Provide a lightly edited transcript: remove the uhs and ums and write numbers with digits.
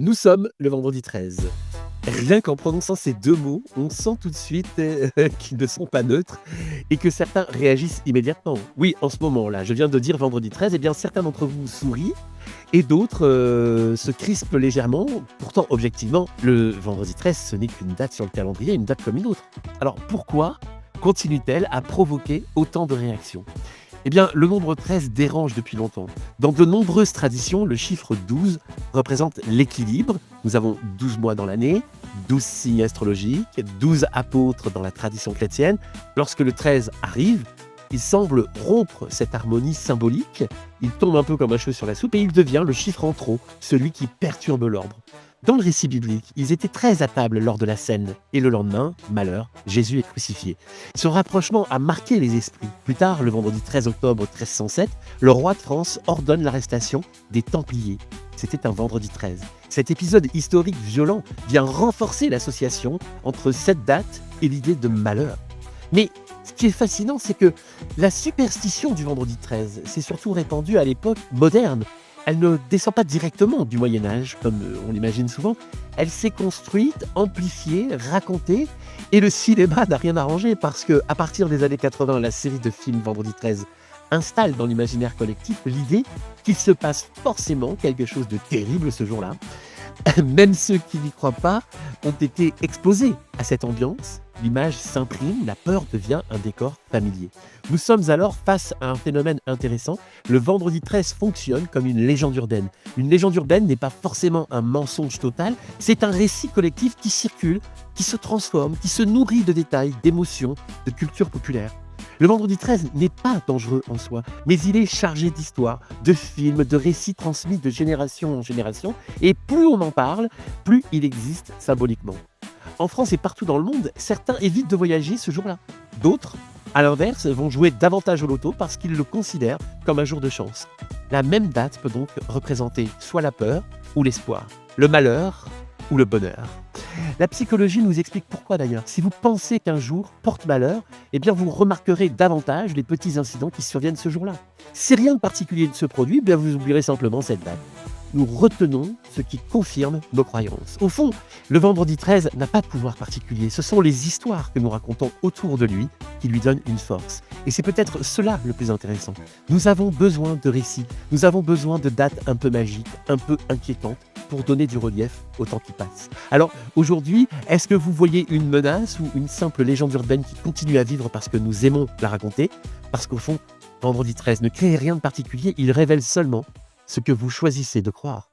Nous sommes le vendredi 13. Rien qu'en prononçant ces 2 mots, on sent tout de suite, qu'ils ne sont pas neutres et que certains réagissent immédiatement. Oui, en ce moment-là, je viens de dire vendredi 13, eh bien certains d'entre vous sourient et d'autres, se crispent légèrement. Pourtant, objectivement, le vendredi 13, ce n'est qu'une date sur le calendrier, une date comme une autre. Alors pourquoi continue-t-elle à provoquer autant de réactions? Eh bien, le nombre 13 dérange depuis longtemps. Dans de nombreuses traditions, le chiffre 12 représente l'équilibre. Nous avons 12 mois dans l'année, 12 signes astrologiques, 12 apôtres dans la tradition chrétienne. Lorsque le 13 arrive, il semble rompre cette harmonie symbolique. Il tombe un peu comme un cheveu sur la soupe et il devient le chiffre en trop, celui qui perturbe l'ordre. Dans le récit biblique, ils étaient 13 à table lors de la scène, et le lendemain, malheur, Jésus est crucifié. Ce rapprochement a marqué les esprits. Plus tard, le vendredi 13 octobre 1307, le roi de France ordonne l'arrestation des Templiers. C'était un vendredi 13. Cet épisode historique violent vient renforcer l'association entre cette date et l'idée de malheur. Mais ce qui est fascinant, c'est que la superstition du vendredi 13 s'est surtout répandue à l'époque moderne. Elle ne descend pas directement du Moyen Âge, comme on l'imagine souvent. Elle s'est construite, amplifiée, racontée, et le cinéma n'a rien arrangé parce que, à partir des années 80, la série de films Vendredi 13 installe dans l'imaginaire collectif l'idée qu'il se passe forcément quelque chose de terrible ce jour-là. Même ceux qui n'y croient pas ont été exposés à cette ambiance. L'image s'imprime, la peur devient un décor familier. Nous sommes alors face à un phénomène intéressant. Le vendredi 13 fonctionne comme une légende urbaine. Une légende urbaine n'est pas forcément un mensonge total, c'est un récit collectif qui circule, qui se transforme, qui se nourrit de détails, d'émotions, de culture populaire. Le vendredi 13 n'est pas dangereux en soi, mais il est chargé d'histoires, de films, de récits transmis de génération en génération, et plus on en parle, plus il existe symboliquement. En France et partout dans le monde, certains évitent de voyager ce jour-là. D'autres, à l'inverse, vont jouer davantage au loto parce qu'ils le considèrent comme un jour de chance. La même date peut donc représenter soit la peur ou l'espoir, le malheur ou le bonheur. La psychologie nous explique pourquoi d'ailleurs. Si vous pensez qu'un jour porte malheur, eh bien vous remarquerez davantage les petits incidents qui surviennent ce jour-là. Si rien de particulier ne se produit, eh bien vous oublierez simplement cette date. Nous retenons ce qui confirme nos croyances. Au fond, le vendredi 13 n'a pas de pouvoir particulier. Ce sont les histoires que nous racontons autour de lui qui lui donnent une force. Et c'est peut-être cela le plus intéressant. Nous avons besoin de récits, nous avons besoin de dates un peu magiques, un peu inquiétantes, pour donner du relief au temps qui passe. Alors aujourd'hui, est-ce que vous voyez une menace ou une simple légende urbaine qui continue à vivre parce que nous aimons la raconter? Parce qu'au fond, vendredi 13 ne crée rien de particulier, il révèle seulement ce que vous choisissez de croire.